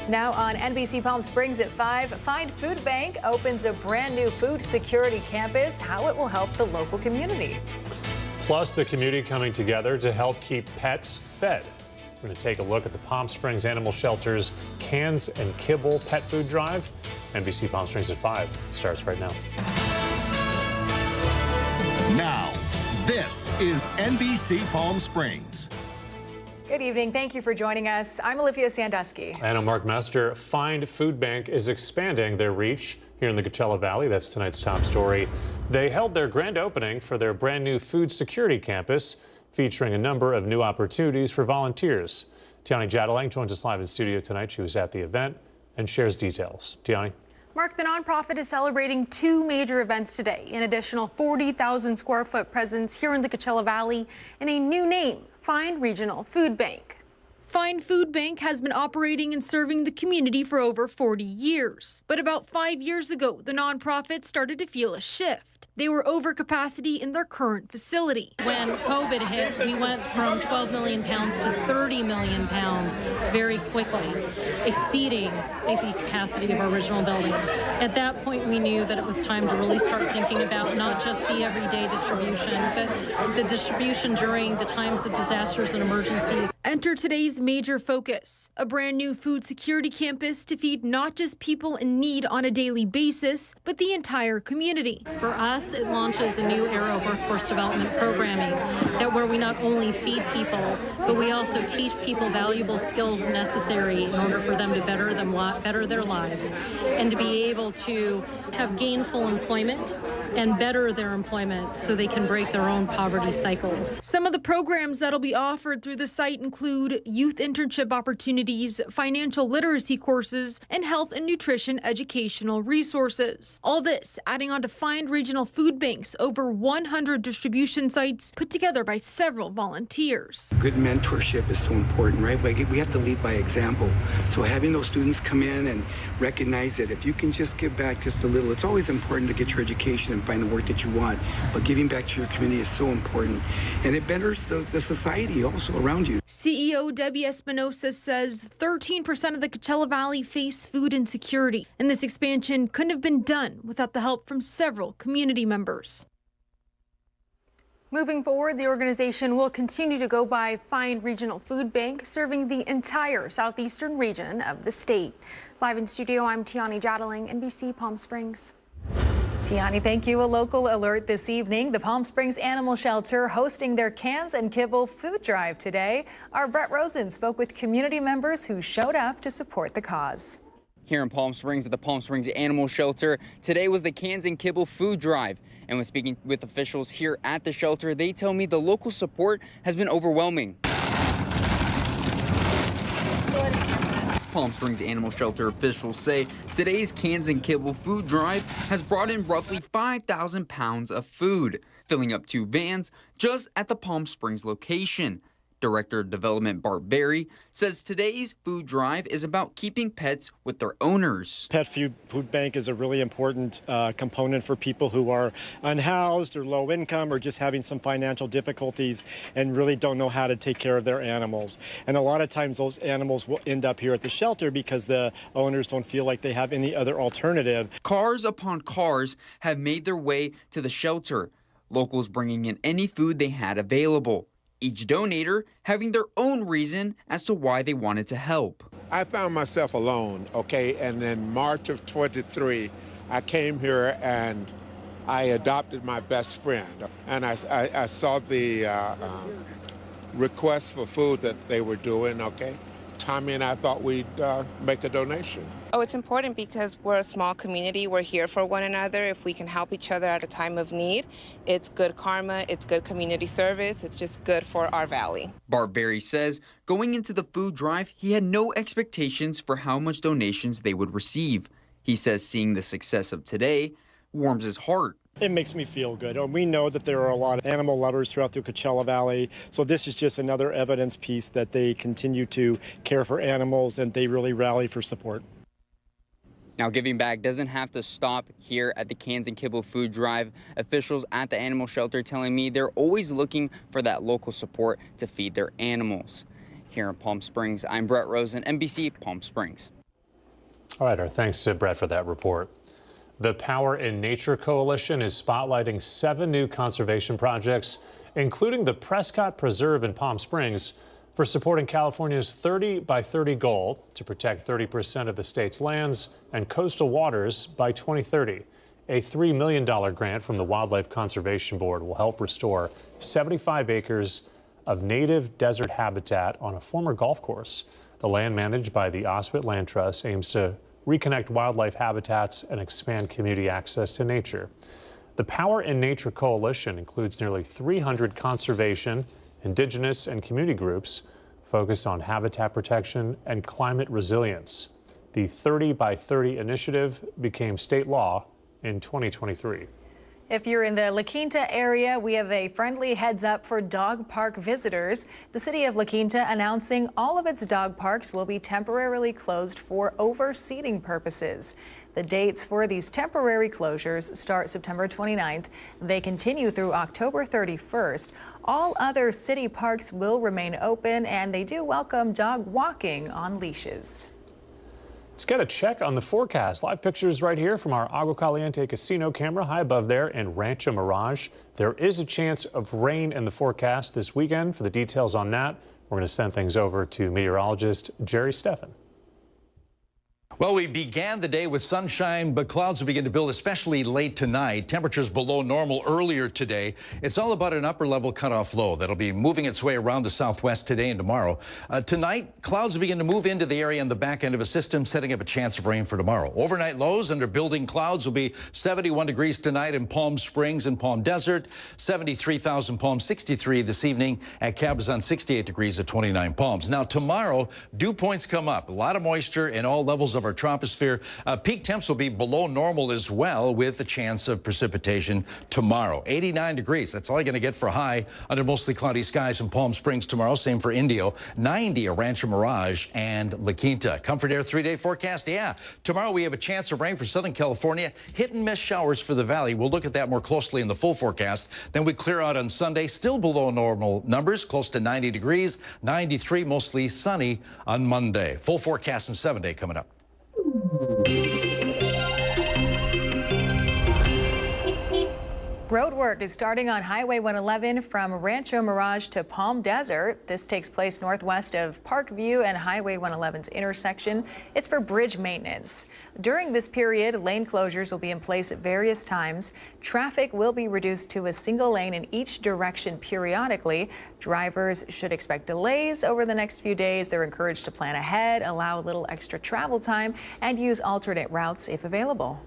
Now on NBC Palm Springs at 5, Find Food Bank opens a brand new food security campus, how it will help the local community. Plus, the community coming together to help keep pets fed. We're going to take a look at the Palm Springs Animal Shelter's Cans and Kibble Pet Food Drive. NBC Palm Springs at 5 starts right now. Now, this is NBC Palm Springs. Good evening. Thank you for joining us. I'm Olivia Sandusky. And I'm Mark Mester. Find Food Bank is expanding their reach here in the Coachella Valley. That's tonight's top story. They held their grand opening for their brand new food security campus, featuring a number of new opportunities for volunteers. Tiani Jadalang joins us live in studio tonight. She was at the event and shares details. Tiani. Mark, the nonprofit is celebrating two major events today, an additional 40,000 square foot presence here in the Coachella Valley, and a new name, Find Regional Food Bank. Find Food Bank has been operating and serving the community for over 40 years. But about 5 years ago, the nonprofit started to feel a shift. They were over capacity in their current facility. When COVID hit, we went from 12 million pounds to 30 million pounds very quickly, exceeding the capacity of our original building. At that point, we knew that it was time to really start thinking about not just the everyday distribution, but the distribution during the times of disasters and emergencies. Enter today's major focus, a brand new food security campus to feed not just people in need on a daily basis, but the entire community. For us, it launches a new era of workforce development programming that where we not only feed people, but we also teach people valuable skills necessary in order for them to better their lives and to be able to have gainful employment and better their employment so they can break their own poverty cycles. Some of the programs that'll be offered through the site include youth internship opportunities, financial literacy courses, and health and nutrition educational resources. All this adding on to Find Regional Food Bank's over 100 distribution sites put together by several volunteers. Good mentorship is so important, right? We have to lead by example. So having those students come in and recognize that if you can just give back just a little, it's always important to get your education and find the work that you want, but giving back to your community is so important. And it betters the society also around you. CEO Debbie Espinosa says 13% of the Coachella Valley face food insecurity, and this expansion couldn't have been done without the help from several community members. Moving forward, the organization will continue to go by Find Regional Food Bank, serving the entire southeastern region of the state. Live in studio, I'm Tiani Jadalang, NBC Palm Springs. Tiani, thank you. A local alert this evening. The Palm Springs Animal Shelter hosting their Cans and Kibble food drive today. Our Brett Rosen spoke with community members who showed up to support the cause. Here in Palm Springs at the Palm Springs Animal Shelter, today was the Cans and Kibble food drive. And when speaking with officials here at the shelter, they tell me the local support has been overwhelming. Palm Springs Animal Shelter officials say today's Cans and Kibble food drive has brought in roughly 5,000 pounds of food, filling up 2 vans just at the Palm Springs location. Director of Development Bart Berry says today's food drive is about keeping pets with their owners. Pet food bank is a really important component for people who are unhoused or low income or just having some financial difficulties and really don't know how to take care of their animals. And a lot of times those animals will end up here at the shelter because the owners don't feel like they have any other alternative. Cars upon cars have made their way to the shelter, locals bringing in any food they had available. Each donator having their own reason as to why they wanted to help. I found myself alone, okay, and in March of 23, I came here and I adopted my best friend. And I saw the request for food that they were doing, okay. Tommy and I thought we'd make a donation. Oh, it's important because we're a small community. We're here for one another. If we can help each other at a time of need, it's good karma, it's good community service, it's just good for our valley. Bart Berry says going into the food drive, he had no expectations for how much donations they would receive. He says seeing the success of today warms his heart. It makes me feel good. We know that there are a lot of animal lovers throughout the Coachella Valley, so this is just another evidence piece that they continue to care for animals and they really rally for support. Now, giving back doesn't have to stop here at the Cans and Kibble food drive. Officials at the animal shelter telling me they're always looking for that local support to feed their animals. Here in Palm Springs, I'm Brett Rosen, NBC Palm Springs. All right, our thanks to Brett for that report. The Power in Nature Coalition is spotlighting 7 new conservation projects, including the Prescott Preserve in Palm Springs, for supporting California's 30 by 30 goal to protect 30% of the state's lands and coastal waters by 2030. A $3 million grant from the Wildlife Conservation Board will help restore 75 acres of native desert habitat on a former golf course. The land managed by the Oswit Land Trust aims to reconnect wildlife habitats and expand community access to nature. The Power in Nature Coalition includes nearly 300 conservation, indigenous, and community groups focused on habitat protection and climate resilience. The 30 by 30 initiative became state law in 2023. If you're in the La Quinta area, we have a friendly heads up for dog park visitors. The city of La Quinta announcing all of its dog parks will be temporarily closed for overseeding purposes. The dates for these temporary closures start September 29th. They continue through October 31st. All other city parks will remain open, and they do welcome dog walking on leashes. Let's get a check on the forecast. Live pictures right here from our Agua Caliente casino camera high above there in Rancho Mirage. There is a chance of rain in the forecast this weekend. For the details on that, we're going to send things over to meteorologist Jerry Steffen. Well, we began the day with sunshine, but clouds will begin to build, especially late tonight. Temperatures below normal earlier today. It's all about an upper-level cutoff low that'll be moving its way around the southwest today and tomorrow. Tonight, clouds will begin to move into the area on the back end of a system, setting up a chance of rain for tomorrow. Overnight lows under building clouds will be 71 degrees tonight in Palm Springs and Palm Desert, 73,000 Palms, 63 this evening at Cabazon, 68 degrees at 29 Palms. Now, tomorrow, dew points come up. A lot of moisture in all levels of our troposphere. Peak temps will be below normal as well, with a chance of precipitation tomorrow. 89 degrees. That's all you're going to get for high under mostly cloudy skies in Palm Springs tomorrow. Same for Indio. 90 at Rancho Mirage and La Quinta. Comfort Air 3-day forecast. Yeah, tomorrow we have a chance of rain for Southern California. Hit and miss showers for the valley. We'll look at that more closely in the full forecast. Then we clear out on Sunday, still below normal numbers, close to 90 degrees. 93, mostly sunny on Monday. Full forecast and 7-day coming up. Road work is starting on Highway 111 from Rancho Mirage to Palm Desert. This takes place northwest of Parkview and Highway 111's intersection. It's for bridge maintenance. During this period, lane closures will be in place at various times. Traffic will be reduced to a single lane in each direction periodically. Drivers should expect delays over the next few days. They're encouraged to plan ahead, allow a little extra travel time, and use alternate routes if available.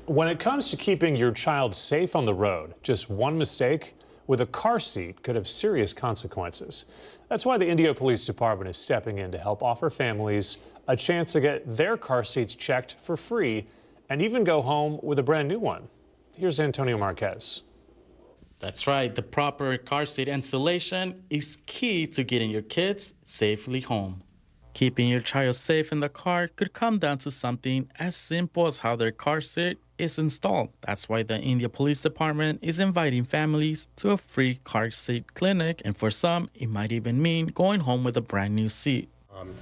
When it comes to keeping your child safe on the road, just one mistake with a car seat could have serious consequences. That's why the Indio Police Department is stepping in to help offer families a chance to get their car seats checked for free and even go home with a brand new one. Here's Antonio Marquez. That's right. The proper car seat installation is key to getting your kids safely home. Keeping your child safe in the car could come down to something as simple as how their car seat is installed. That's why the India Police Department is inviting families to a free car seat clinic, and for some, it might even mean going home with a brand new seat.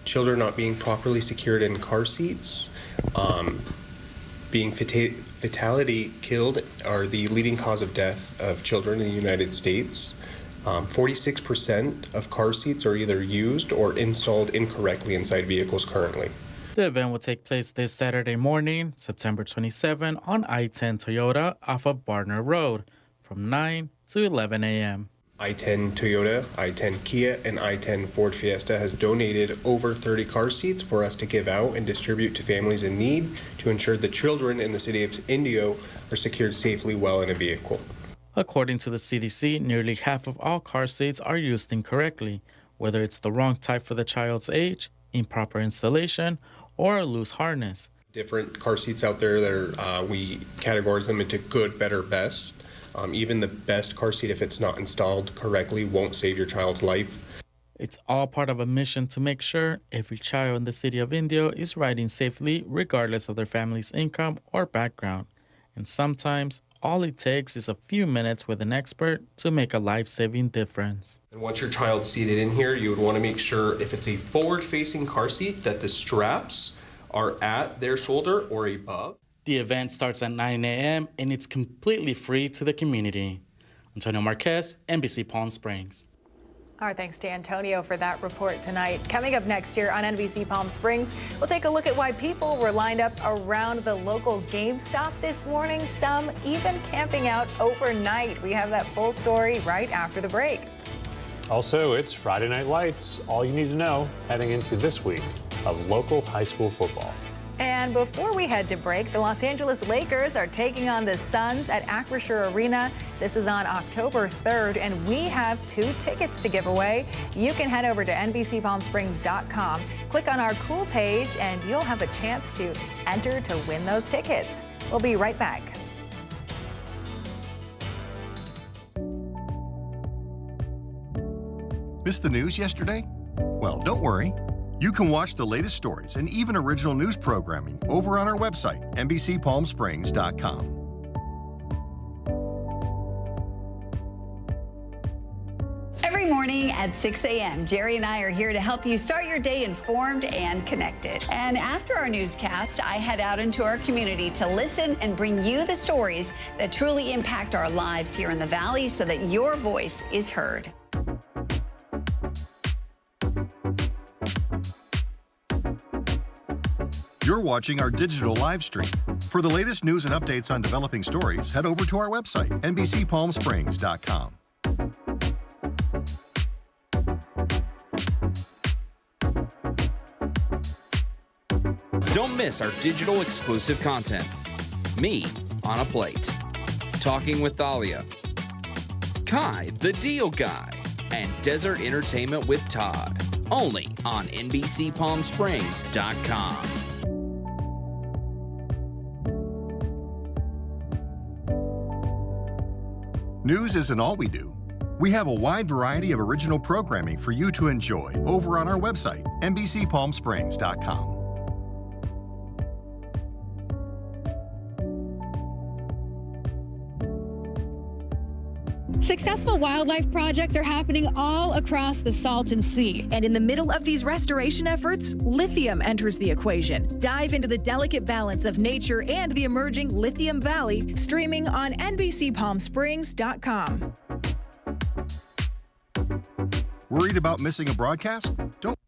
Children not being properly secured in car seats, being fatality killed are the leading cause of death of children in the United States. 46% of car seats are either used or installed incorrectly inside vehicles currently. The event will take place this Saturday morning, September 27, on I-10 Toyota off of Barner Road from 9 to 11 a.m. I-10 Toyota, I-10 Kia, and I-10 Ford Fiesta has donated over 30 car seats for us to give out and distribute to families in need to ensure the children in the city of Indio are secured safely while in a vehicle. According to the CDC, nearly half of all car seats are used incorrectly, whether it's the wrong type for the child's age, improper installation, or a loose harness. Different car seats out there that we categorize them into good, better, best. Even the best car seat, if it's not installed correctly, won't save your child's life. It's all part of a mission to make sure every child in the city of Indio is riding safely regardless of their family's income or background. And sometimes all it takes is a few minutes with an expert to make a life-saving difference. And once your child's seated in here, you would want to make sure if it's a forward-facing car seat that the straps are at their shoulder or above. The event starts at 9 a.m. and it's completely free to the community. Antonio Marquez, NBC Palm Springs. Our thanks to Antonio for that report tonight. Coming up next year on NBC Palm Springs, we'll take a look at why people were lined up around the local GameStop this morning, some even camping out overnight. We have that full story right after the break. Also, it's Friday Night Lights, all you need to know heading into this week of local high school football. And before we head to break, the Los Angeles Lakers are taking on the Suns at Acrisure Arena. This is on October 3rd, and we have 2 tickets to give away. You can head over to NBCPalmSprings.com, click on our cool page, and you'll have a chance to enter to win those tickets. We'll be right back. Missed the news yesterday? Well, don't worry. You can watch the latest stories and even original news programming over on our website, NBCPalmSprings.com. Every morning at 6 a.m., Jerry and I are here to help you start your day informed and connected. And after our newscast, I head out into our community to listen and bring you the stories that truly impact our lives here in the Valley so that your voice is heard. You're watching our digital live stream. For the latest news and updates on developing stories, head over to our website, NBCPalmSprings.com. Don't miss our digital exclusive content. Me on a Plate, Talking with Thalia, Kai the Deal Guy, and Desert Entertainment with Todd. Only on NBCPalmSprings.com. News isn't all we do. We have a wide variety of original programming for you to enjoy over on our website, NBCPalmSprings.com. Successful wildlife projects are happening all across the Salton Sea. And in the middle of these restoration efforts, lithium enters the equation. Dive into the delicate balance of nature and the emerging Lithium Valley, streaming on NBCPalmSprings.com. Worried about missing a broadcast? Don't.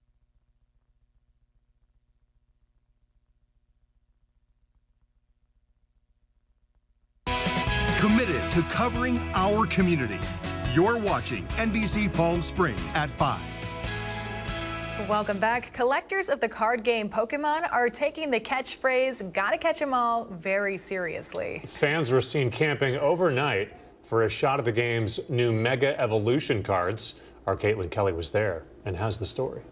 Committed to covering our community. You're watching NBC Palm Springs at 5. Welcome back. Collectors of the card game Pokemon are taking the catchphrase, gotta catch 'em all, very seriously. Fans were seen camping overnight for a shot of the game's new Mega Evolution cards. Our Caitlin Kelly was there and has the story.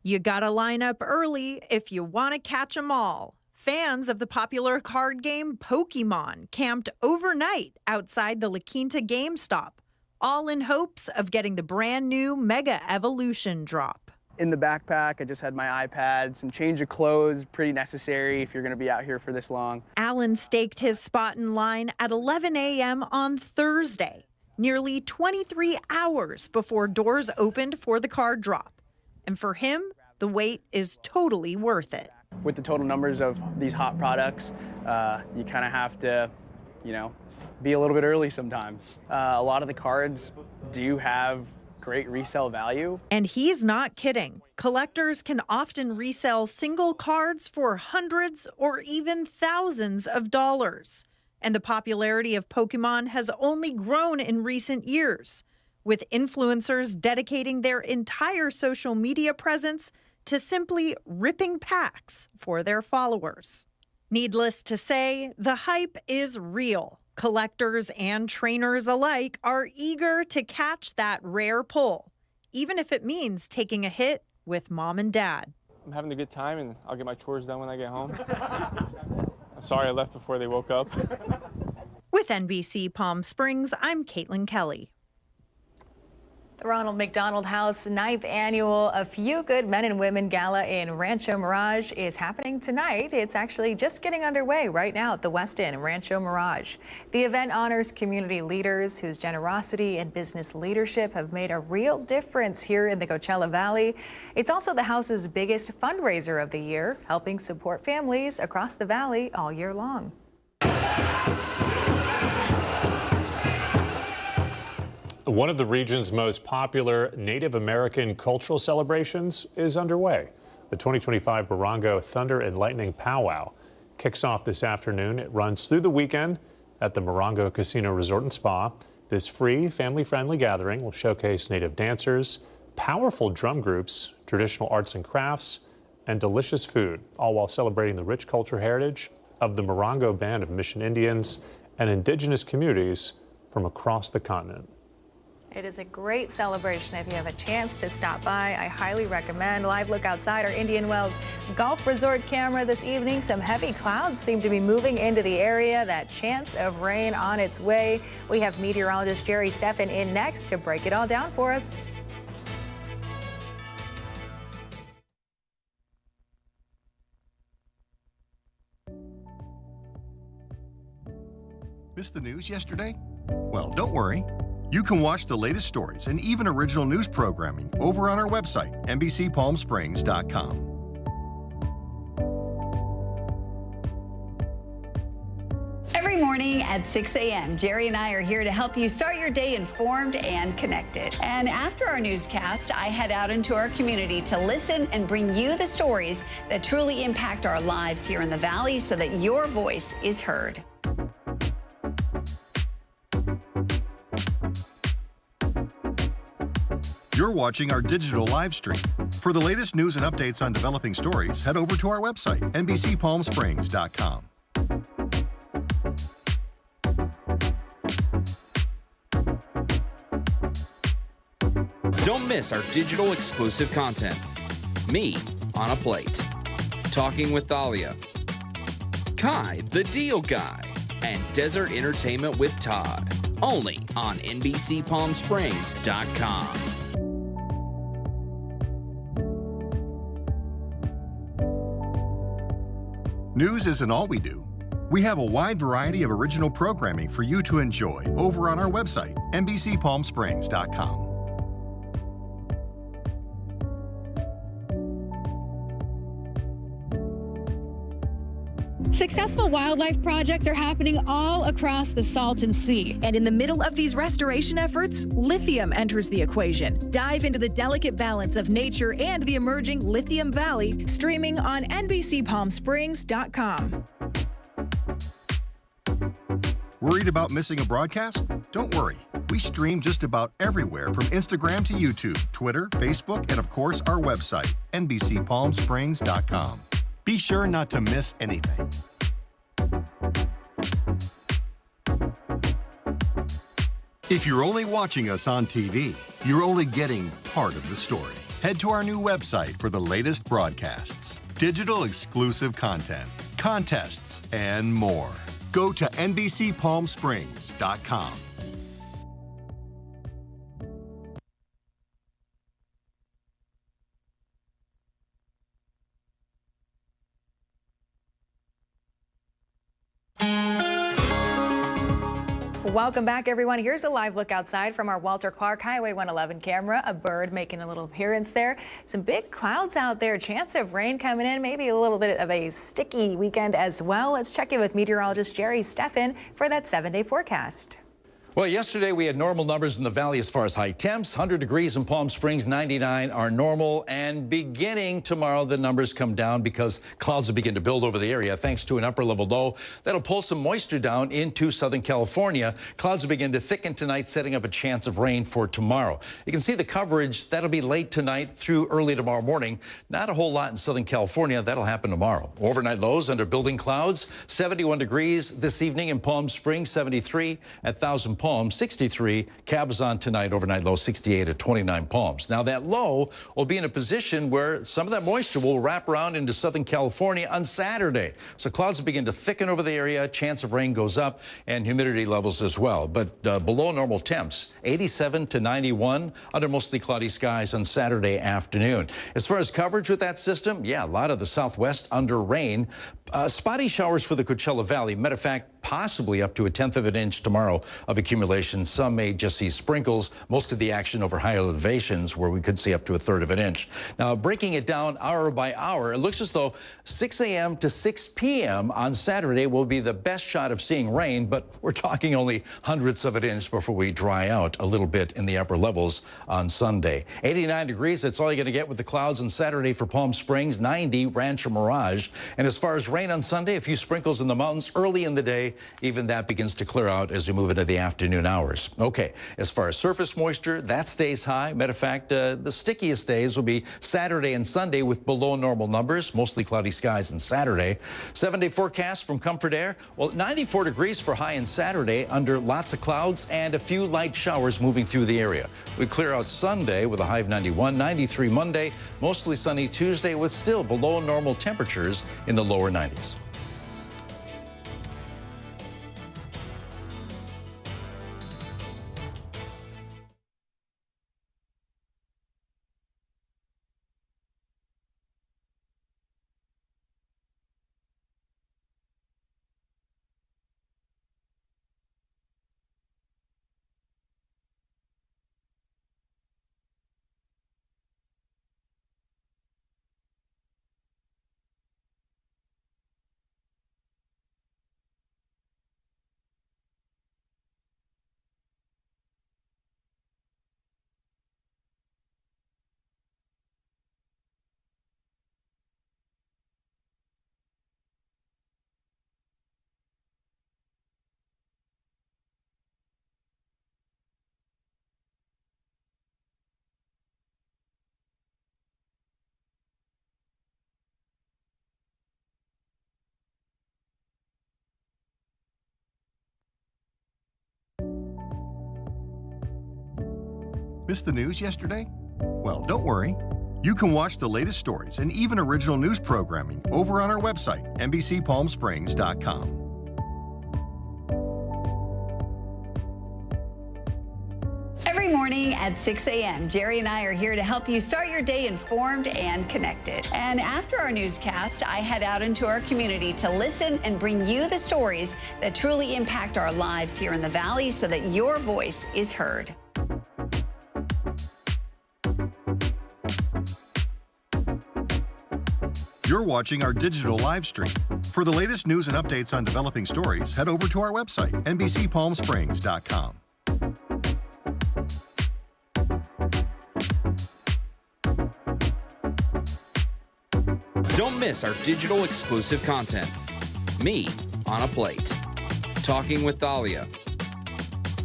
You gotta line up early if you want to catch 'em all. Fans of the popular card game Pokemon camped overnight outside the La Quinta GameStop, all in hopes of getting the brand new Mega Evolution drop. In the backpack, I just had my iPad, some change of clothes, pretty necessary if you're going to be out here for this long. Alan staked his spot in line at 11 a.m. on Thursday, nearly 23 hours before doors opened for the card drop. And for him, the wait is totally worth it. With the total numbers of these hot products, you kind of have to, be a little bit early sometimes. A lot of the cards do have great resale value. And he's not kidding. Collectors can often resell single cards for hundreds or even thousands of dollars. And the popularity of Pokemon has only grown in recent years, with influencers dedicating their entire social media presence to simply ripping packs for their followers. Needless to say, the hype is real. Collectors and trainers alike are eager to catch that rare pull, even if it means taking a hit with mom and dad. I'm having a good time, and I'll get my chores done when I get home. I'm sorry I left before they woke up. With NBC Palm Springs, I'm Caitlin Kelly. The Ronald McDonald House 9th annual A Few Good Men and Women Gala in Rancho Mirage is happening tonight. It's actually just getting underway right now at the West Inn, Rancho Mirage. The event honors community leaders whose generosity and business leadership have made a real difference here in the Coachella Valley. It's also the house's biggest fundraiser of the year, helping support families across the valley all year long. One of the region's most popular Native American cultural celebrations is underway. The 2025 Morongo Thunder and Lightning Powwow kicks off this afternoon. It runs through the weekend at the Morongo Casino Resort and Spa. This free, family-friendly gathering will showcase Native dancers, powerful drum groups, traditional arts and crafts, and delicious food, all while celebrating the rich cultural heritage of the Morongo Band of Mission Indians and indigenous communities from across the continent. It is a great celebration. If you have a chance to stop by, I highly recommend. Live look outside our Indian Wells Golf Resort camera this evening. Some heavy clouds seem to be moving into the area. That chance of rain on its way. We have meteorologist Jerry Steffen in next to break it all down for us. Missed the news yesterday? Well, don't worry. You can watch the latest stories and even original news programming over on our website, NBCPalmSprings.com. Every morning at 6 a.m., Jerry and I are here to help you start your day informed and connected. And after our newscast, I head out into our community to listen and bring you the stories that truly impact our lives here in the Valley so that your voice is heard. You're watching our digital live stream. For the latest news and updates on developing stories, head over to our website, NBCPalmSprings.com. Don't miss our digital exclusive content. Me on a Plate, Talking with Thalia, Kai the Deal Guy, and Desert Entertainment with Todd. Only on NBCPalmSprings.com. News isn't all we do. We have a wide variety of original programming for you to enjoy over on our website, NBCPalmSprings.com. Successful wildlife projects are happening all across the Salton Sea. And in the middle of these restoration efforts, lithium enters the equation. Dive into the delicate balance of nature and the emerging Lithium Valley, streaming on NBCPalmSprings.com. Worried about missing a broadcast? Don't worry. We stream just about everywhere from Instagram to YouTube, Twitter, Facebook, and of course our website, NBCPalmSprings.com. Be sure not to miss anything. If you're only watching us on TV, you're only getting part of the story. Head to our new website for the latest broadcasts, digital exclusive content, contests, and more. Go to NBCPalmSprings.com. Welcome back, everyone. Here's a live look outside from our Walter Clark Highway 111 camera. A bird making a little appearance there. Some big clouds out there. Chance of rain coming in. Maybe a little bit of a sticky weekend as well. Let's check in with meteorologist Jerry Steffen for that 7-day forecast. Well, yesterday we had normal numbers in the valley as far as high temps. 100 degrees in Palm Springs, 99 are normal. And beginning tomorrow, the numbers come down because clouds will begin to build over the area thanks to an upper level low that'll pull some moisture down into Southern California. Clouds will begin to thicken tonight, setting up a chance of rain for tomorrow. You can see the coverage. That'll be late tonight through early tomorrow morning. Not a whole lot in Southern California. That'll happen tomorrow. Overnight lows under building clouds. 71 degrees this evening in Palm Springs, 73 at Thousand Palm, 63. Cabazon tonight, overnight low 68 at 29 Palms. Now that low will be in a position where some of that moisture will wrap around into Southern California on Saturday. So clouds will begin to thicken over the area, chance of rain goes up, and humidity levels as well. But below normal temps, 87 to 91 under mostly cloudy skies on Saturday afternoon. As far as coverage with that system, yeah, a lot of the southwest under rain. Spotty showers for the Coachella Valley. Matter of fact, possibly up to 1/10 of an inch tomorrow of accumulation. Some may just see sprinkles. Most of the action over high elevations where we could see up to 1/3 of an inch. Now, breaking it down hour by hour, it looks as though 6 a.m. to 6 p.m. on Saturday will be the best shot of seeing rain, but we're talking only hundredths of an inch before we dry out a little bit in the upper levels on Sunday. 89 degrees, that's all you're going to get with the clouds on Saturday for Palm Springs, 90 Rancho Mirage. And as far as rain on Sunday, a few sprinkles in the mountains early in the day. Even that begins to clear out as we move into the afternoon hours. Okay, as far as surface moisture, that stays high. Matter of fact, the stickiest days will be Saturday and Sunday with below normal numbers, mostly cloudy skies on Saturday. 7-day forecast from Comfort Air. Well, 94 degrees for high on Saturday under lots of clouds and a few light showers moving through the area. We clear out Sunday with a high of 91, 93 Monday, mostly sunny Tuesday with still below normal temperatures in the lower 90s. Missed the news yesterday? Well, don't worry. You can watch the latest stories and even original news programming over on our website, NBCPalmSprings.com. Every morning at 6 a.m., Jerry and I are here to help you start your day informed and connected. And after our newscast, I head out into our community to listen and bring you the stories that truly impact our lives here in the Valley so that your voice is heard. You're watching our digital live stream. For the latest news and updates on developing stories, head over to our website, NBCPalmSprings.com. Don't miss our digital exclusive content. Me on a Plate. Talking with Thalia.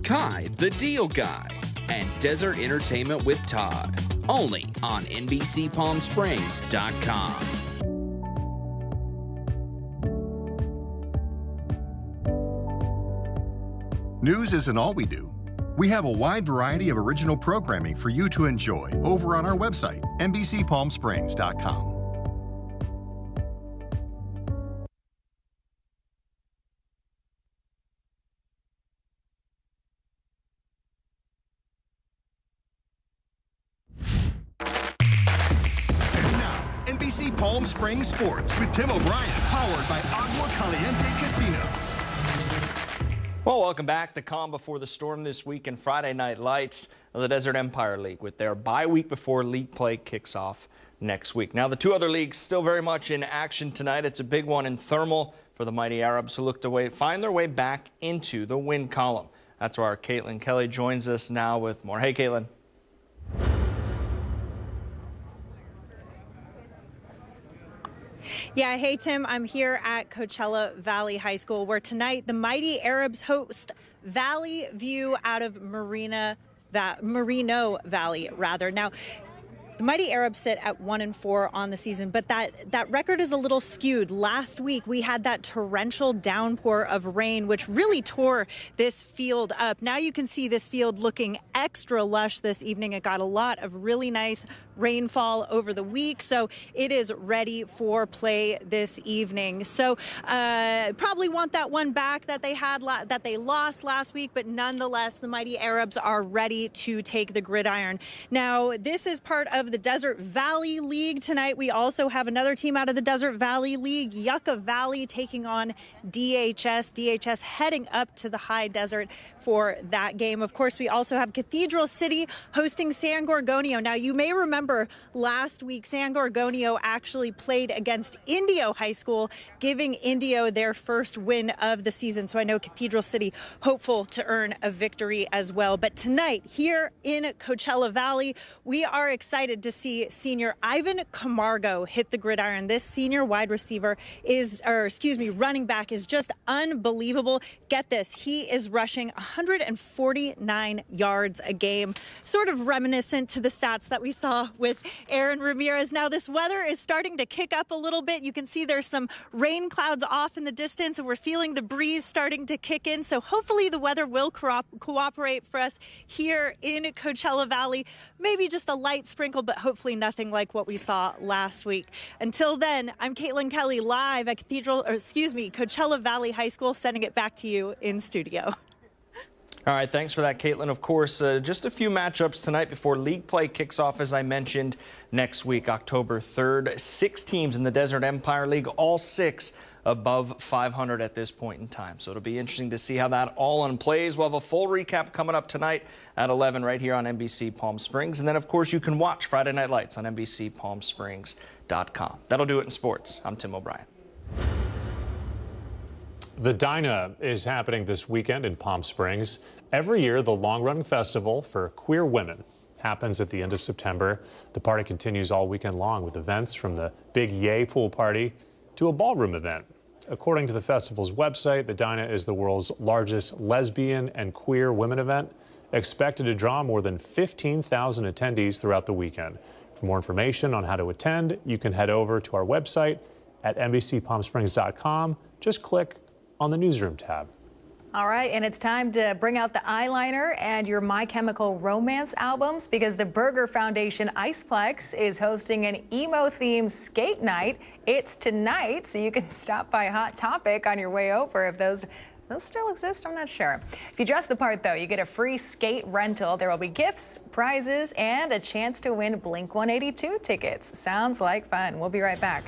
Kai, the Deal Guy. And Desert Entertainment with Todd. Only on NBCPalmSprings.com. News isn't all we do. We have a wide variety of original programming for you to enjoy over on our website, NBCPalmSprings.com. NBC Palm Springs Sports with Tim O'Brien, powered by Agua Caliente Casino. Well, welcome back. The calm before the storm this week and Friday Night Lights of the Desert Empire League with their bye week before league play kicks off next week. Now, the two other leagues still very much in action tonight. It's a big one in Thermal for the Mighty Arabs who look to find their way back into the win column. That's where our Caitlin Kelly joins us now with more. Hey, Caitlin. Yeah, hey Tim, I'm here at Coachella Valley High School where tonight the Mighty Arabs host Valley View out of Merino Valley. Now, The Mighty Arabs sit at 1-4 on the season, but that record is a little skewed. Last week, we had that torrential downpour of rain, which really tore this field up. Now you can see this field looking extra lush this evening. It got a lot of really nice rainfall over the week, so it is ready for play this evening. So probably want that one back that they had that they lost last week, but nonetheless, the Mighty Arabs are ready to take the gridiron. Now, this is part of the Desert Valley League tonight. We also have another team out of the Desert Valley League, Yucca Valley, taking on DHS. DHS heading up to the high desert for that game. Of course, we also have Cathedral City hosting San Gorgonio. Now, you may remember last week, San Gorgonio actually played against Indio High School, giving Indio their first win of the season. So I know Cathedral City hopeful to earn a victory as well. But tonight, here in Coachella Valley, we are excited to see senior Ivan Camargo hit the gridiron. This senior wide receiver running back is just unbelievable. Get this, he is rushing 149 yards a game, sort of reminiscent to the stats that we saw with Aaron Ramirez. Now, this weather is starting to kick up a little bit. You can see there's some rain clouds off in the distance, and we're feeling the breeze starting to kick in. So hopefully the weather will cooperate for us here in Coachella Valley. Maybe just a light sprinkle, but hopefully nothing like what we saw last week. Until then, I'm Caitlin Kelly live at Coachella Valley High School, sending it back to you in studio. All right, thanks for that, Caitlin. Of course, just a few matchups tonight before league play kicks off, as I mentioned, next week, October 3rd. 6 teams in the Desert Empire League, all 6 above 500 at this point in time. So it'll be interesting to see how that all unplays. We'll have a full recap coming up tonight at 11 right here on NBC Palm Springs. And then, of course, you can watch Friday Night Lights on NBCPalmSprings.com. That'll do it in sports. I'm Tim O'Brien. The Dinah is happening this weekend in Palm Springs. Every year, the long-running festival for queer women happens at the end of September. The party continues all weekend long with events from the Big Yay pool party to a ballroom event. According to the festival's website, the Dinah is the world's largest lesbian and queer women event, expected to draw more than 15,000 attendees throughout the weekend. For more information on how to attend, you can head over to our website at NBCPalmSprings.com. Just click on the Newsroom tab. All right, and it's time to bring out the eyeliner and your My Chemical Romance albums, because the Burger Foundation Iceplex is hosting an emo-themed skate night. It's tonight, so you can stop by Hot Topic on your way over. If those still exist, I'm not sure. If you dress the part, though, you get a free skate rental. There will be gifts, prizes, and a chance to win Blink-182 tickets. Sounds like fun. We'll be right back.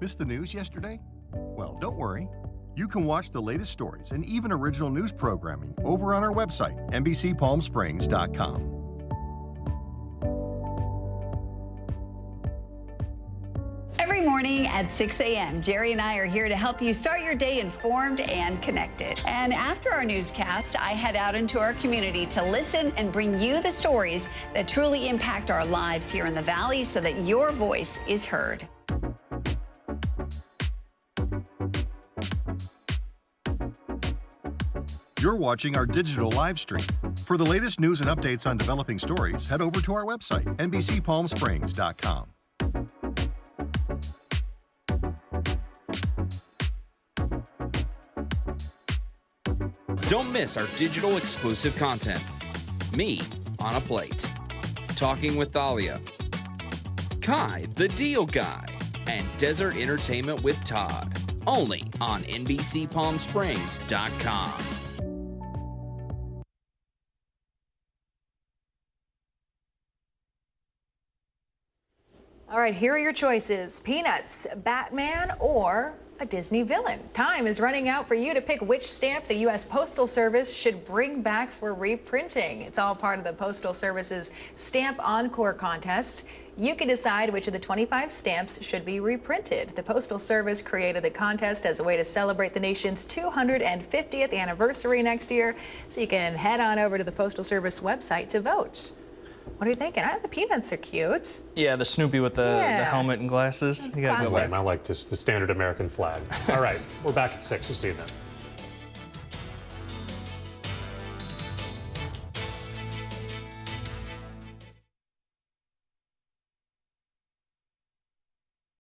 Missed the news yesterday? Well, don't worry. You can watch the latest stories and even original news programming over on our website, NBCPalmSprings.com. Every morning at 6 a.m., Jerry and I are here to help you start your day informed and connected. And after our newscast, I head out into our community to listen and bring you the stories that truly impact our lives here in the Valley so that your voice is heard. You're watching our digital live stream. For the latest news and updates on developing stories, head over to our website, NBCPalmSprings.com. Don't miss our digital exclusive content. Me on a Plate. Talking with Thalia. Kai, the Deal Guy. and Desert Entertainment with Todd. Only on NBCPalmSprings.com. All right, here are your choices: Peanuts, Batman, or a Disney villain. Time is running out for you to pick which stamp the U.S. Postal Service should bring back for reprinting. It's all part of the Postal Service's Stamp Encore contest. You can decide which of the 25 stamps should be reprinted. The Postal Service created the contest as a way to celebrate the nation's 250th anniversary next year, so you can head on over to the Postal Service website to vote. What are you thinking? The Peanuts are cute. Yeah, the Snoopy with the helmet and glasses. You gotta go Classic. back. I like just the standard American flag. All right, we're back at 6. We'll see you then.